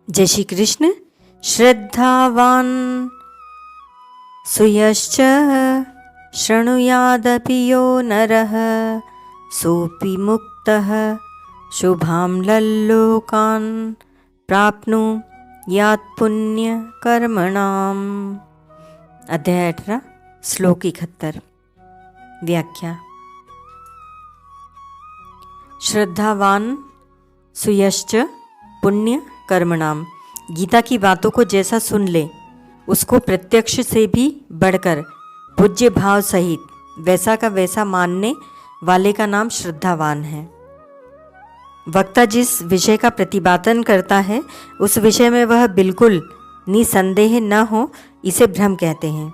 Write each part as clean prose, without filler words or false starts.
जय श्री कृष्ण। श्रद्धावान सुयश्च शृणुयादपि यो नरः सोऽपि मुक्तः शुभां लल्लोकान् प्राप्नुयात् पुण्यकर्मणाम्। अध्याय 18 श्लोक 71। व्याख्या। श्रद्धावान सुयश्च पुण्य कर्मणाम। गीता की बातों को जैसा सुन ले उसको प्रत्यक्ष से भी बढ़कर पूज्य भाव सहित वैसा का वैसा मानने वाले का नाम श्रद्धावान है। वक्ता जिस विषय का प्रतिपादन करता है उस विषय में वह बिल्कुल निसंदेह न हो, इसे भ्रम कहते हैं।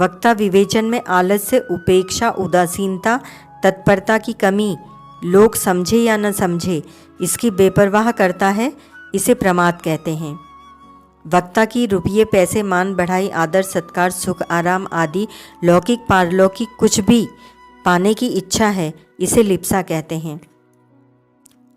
वक्ता विवेचन में आलस्य, उपेक्षा, उदासीनता, तत्परता की कमी, लोग समझे या न समझे इसकी बेपरवाह करता है, इसे प्रमाद कहते हैं। वक्ता की रुपये, पैसे, मान, बढ़ाई, आदर, सत्कार, सुख, आराम आदि लौकिक पारलौकिक कुछ भी पाने की इच्छा है, इसे लिप्सा कहते हैं।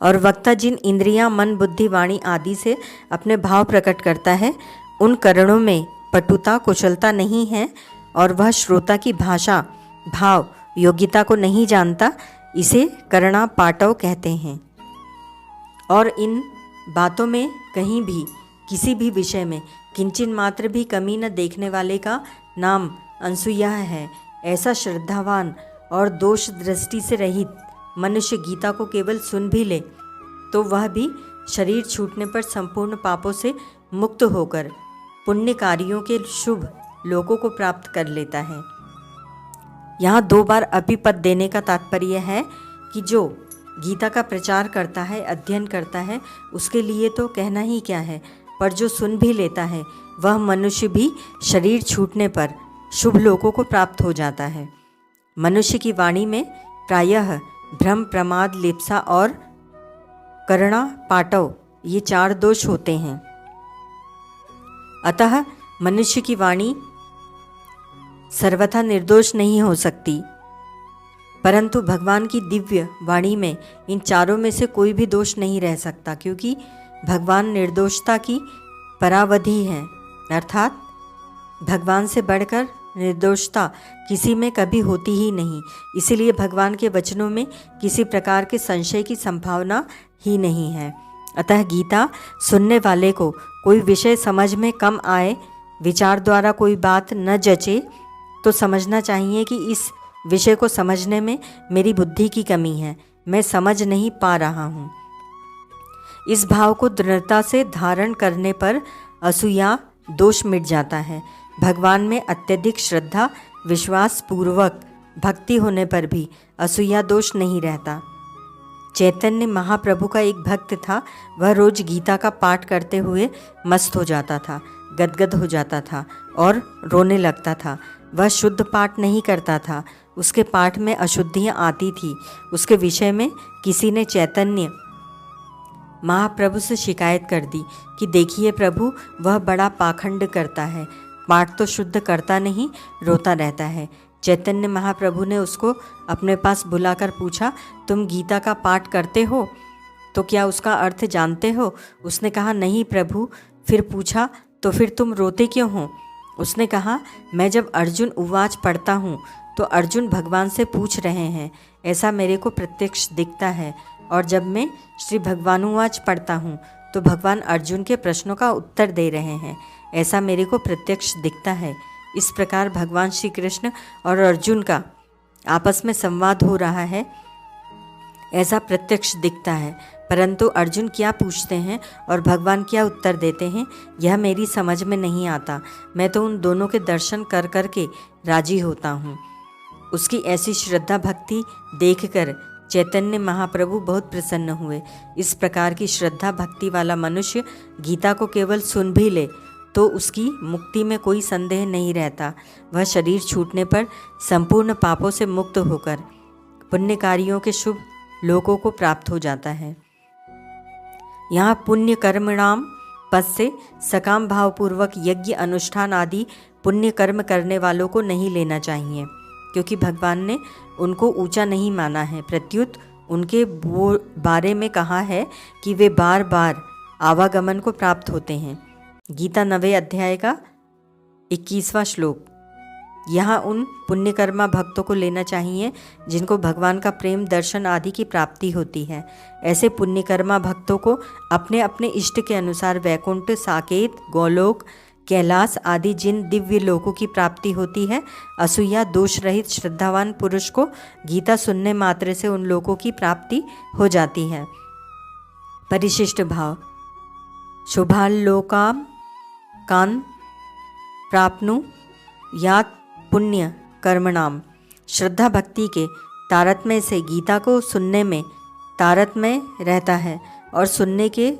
और वक्ता जिन इंद्रियां, मन, बुद्धि, वाणी आदि से अपने भाव प्रकट करता है उन करणों में पटुता, कुशलता नहीं है और वह श्रोता की भाषा, भाव, योग्यता को नहीं जानता, इसे करणा पाटव कहते हैं। और इन बातों में कहीं भी किसी भी विषय में किंचित मात्र भी कमी न देखने वाले का नाम अनसुया है। ऐसा श्रद्धावान और दोष दृष्टि से रहित मनुष्य गीता को केवल सुन भी ले तो वह भी शरीर छूटने पर संपूर्ण पापों से मुक्त होकर पुण्य कार्यों के शुभ लोकों को प्राप्त कर लेता है। यहाँ 2 बार अपिपद देने का तात्पर्य है कि जो गीता का प्रचार करता है, अध्ययन करता है, उसके लिए तो कहना ही क्या है, पर जो सुन भी लेता है वह मनुष्य भी शरीर छूटने पर शुभ लोकों को प्राप्त हो जाता है। मनुष्य की वाणी में प्रायः भ्रम, प्रमाद, लिप्सा और करणा पाटव ये 4 दोष होते हैं। अतः मनुष्य की वाणी सर्वथा निर्दोष नहीं हो सकती, परंतु भगवान की दिव्य वाणी में इन चारों में से कोई भी दोष नहीं रह सकता, क्योंकि भगवान निर्दोषता की परावधि है। अर्थात भगवान से बढ़कर निर्दोषता किसी में कभी होती ही नहीं। इसीलिए भगवान के वचनों में किसी प्रकार के संशय की संभावना ही नहीं है। अतः गीता सुनने वाले को कोई विषय समझ में कम आए, विचार द्वारा कोई बात न जचे तो समझना चाहिए कि इस विषय को समझने में मेरी बुद्धि की कमी है, मैं समझ नहीं पा रहा हूँ। इस भाव को दृढ़ता से धारण करने पर असूया दोष मिट जाता है। भगवान में अत्यधिक श्रद्धा, विश्वास पूर्वक भक्ति होने पर भी असूया दोष नहीं रहता। चैतन्य महाप्रभु का एक भक्त था, वह रोज गीता का पाठ करते हुए मस्त हो जाता था, गदगद हो जाता था और रोने लगता था। वह शुद्ध पाठ नहीं करता था, उसके पाठ में अशुद्धियाँ आती थी। उसके विषय में किसी ने चैतन्य महाप्रभु से शिकायत कर दी कि देखिए प्रभु, वह बड़ा पाखंड करता है, पाठ तो शुद्ध करता नहीं, रोता रहता है। चैतन्य महाप्रभु ने उसको अपने पास बुलाकर पूछा, तुम गीता का पाठ करते हो तो क्या उसका अर्थ जानते हो? उसने कहा, नहीं प्रभु। फिर पूछा, तो फिर तुम रोते क्यों हो? उसने कहा, मैं जब अर्जुन उवाच पढ़ता हूँ तो अर्जुन भगवान से पूछ रहे हैं, ऐसा मेरे को प्रत्यक्ष दिखता है, और जब मैं श्री भगवानुवाच पढ़ता हूँ तो भगवान अर्जुन के प्रश्नों का उत्तर दे रहे हैं, ऐसा मेरे को प्रत्यक्ष दिखता है। इस प्रकार भगवान श्री कृष्ण और अर्जुन का आपस में संवाद हो रहा है, ऐसा प्रत्यक्ष दिखता है। परंतु अर्जुन क्या पूछते हैं और भगवान क्या उत्तर देते हैं, यह मेरी समझ में नहीं आता। मैं तो उन दोनों के दर्शन कर कर के राजी होता हूँ। उसकी ऐसी श्रद्धा भक्ति देखकर चैतन्य महाप्रभु बहुत प्रसन्न हुए। इस प्रकार की श्रद्धा भक्ति वाला मनुष्य गीता को केवल सुन भी ले तो उसकी मुक्ति में कोई संदेह नहीं रहता। वह शरीर छूटने पर संपूर्ण पापों से मुक्त होकर पुण्य कार्यों के शुभ लोकों को प्राप्त हो जाता है। यहाँ पुण्य कर्मणाम पद से सकाम भावपूर्वक यज्ञ, अनुष्ठान आदि पुण्य कर्म करने वालों को नहीं लेना चाहिए, क्योंकि भगवान ने उनको ऊंचा नहीं माना है। प्रत्युत उनके बारे में कहा है कि वे बार बार आवागमन को प्राप्त होते हैं। गीता 9वें अध्याय का 21वां श्लोक। यहाँ उन पुण्यकर्मा भक्तों को लेना चाहिए जिनको भगवान का प्रेम दर्शन आदि की प्राप्ति होती है। ऐसे पुण्यकर्मा भक्तों को अपने अपने इष्ट के अनुसार वैकुंठ, साकेत, गोलोक, कैलाश आदि जिन दिव्य लोकों की प्राप्ति होती है, असूया दोष रहित श्रद्धावान पुरुष को गीता सुनने मात्र से उन लोकों की प्राप्ति हो जाती है। परिशिष्ट भाव। शुभालोकाम कान प्राप्नु यात पुण्य कर्मणाम। श्रद्धा भक्ति के तारतम्य से गीता को सुनने में तारतम्य रहता है और सुनने के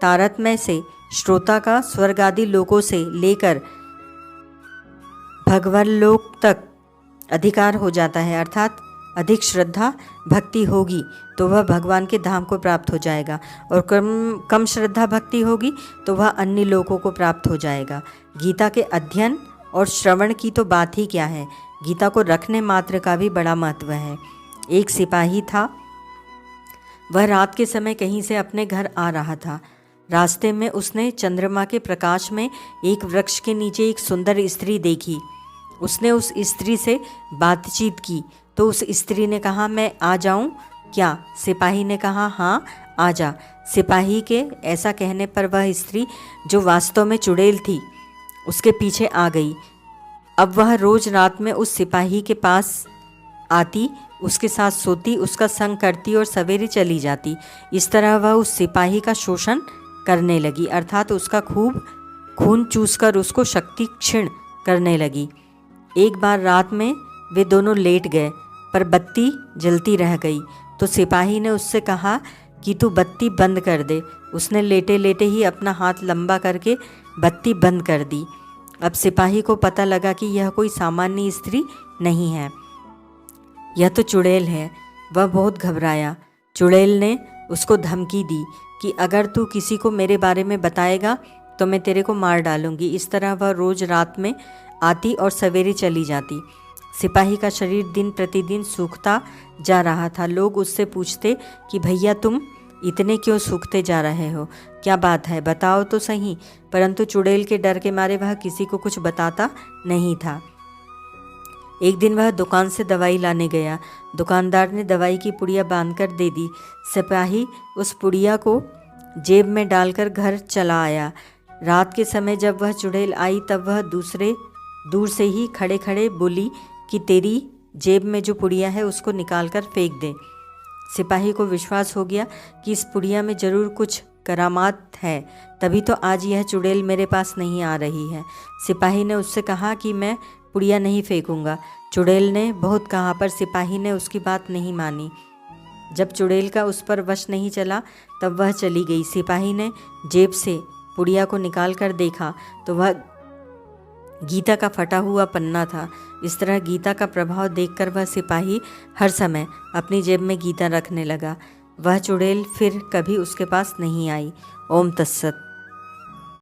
तारतम्य से श्रोता का स्वर्ग आदि लोकों से लेकर भगवल्लोक तक अधिकार हो जाता है। अर्थात अधिक श्रद्धा भक्ति होगी तो वह भगवान के धाम को प्राप्त हो जाएगा और कम श्रद्धा भक्ति होगी तो वह अन्य लोकों को प्राप्त हो जाएगा। गीता के अध्ययन और श्रवण की तो बात ही क्या है, गीता को रखने मात्र का भी बड़ा महत्व है। एक सिपाही था, वह रात के समय कहीं से अपने घर आ रहा था। रास्ते में उसने चंद्रमा के प्रकाश में एक वृक्ष के नीचे एक सुंदर स्त्री देखी। उसने उस स्त्री से बातचीत की तो उस स्त्री ने कहा, मैं आ जाऊं क्या? सिपाही ने कहा, हाँ आ जा। सिपाही के ऐसा कहने पर वह स्त्री, जो वास्तव में चुड़ैल थी, उसके पीछे आ गई। अब वह रोज रात में उस सिपाही के पास आती, उसके साथ सोती, उसका संग करती और सवेरे चली जाती। इस तरह वह उस सिपाही का शोषण करने लगी, अर्थात उसका खूब खून चूसकर उसको शक्ति क्षीण करने लगी। एक बार रात में वे दोनों लेट गए पर बत्ती जलती रह गई तो सिपाही ने उससे कहा कि तू बत्ती बंद कर दे। उसने लेटे लेटे ही अपना हाथ लंबा करके बत्ती बंद कर दी। अब सिपाही को पता लगा कि यह कोई सामान्य स्त्री नहीं है, यह तो चुड़ैल है। वह बहुत घबराया। चुड़ैल ने उसको धमकी दी कि अगर तू किसी को मेरे बारे में बताएगा तो मैं तेरे को मार डालूंगी। इस तरह वह रोज रात में आती और सवेरे चली जाती। सिपाही का शरीर दिन प्रतिदिन सूखता जा रहा था। लोग उससे पूछते कि भैया तुम इतने क्यों सूखते जा रहे हो, क्या बात है, बताओ तो सही। परंतु चुड़ैल के डर के मारे वह किसी को कुछ बताता नहीं था। एक दिन वह दुकान से दवाई लाने गया। दुकानदार ने दवाई की पुड़िया बांधकर दे दी। सिपाही उस पुड़िया को जेब में डालकर घर चला आया। रात के समय जब वह चुड़ैल आई तब वह दूर से ही खड़े खड़े बोली कि तेरी जेब में जो पुड़िया है उसको निकाल कर फेंक दे। सिपाही को विश्वास हो गया कि इस पुड़िया में ज़रूर कुछ करामात है, तभी तो आज यह चुड़ैल मेरे पास नहीं आ रही है। सिपाही ने उससे कहा कि मैं पुड़िया नहीं फेंकूंगा। चुड़ैल ने बहुत कहा पर सिपाही ने उसकी बात नहीं मानी। जब चुड़ैल का उस पर वश नहीं चला तब वह चली गई। सिपाही ने जेब से पुड़िया को निकाल कर देखा तो वह गीता का फटा हुआ पन्ना था। इस तरह गीता का प्रभाव देखकर वह सिपाही हर समय अपनी जेब में गीता रखने लगा। वह चुड़ैल फिर कभी उसके पास नहीं आई। ओम तत्सत।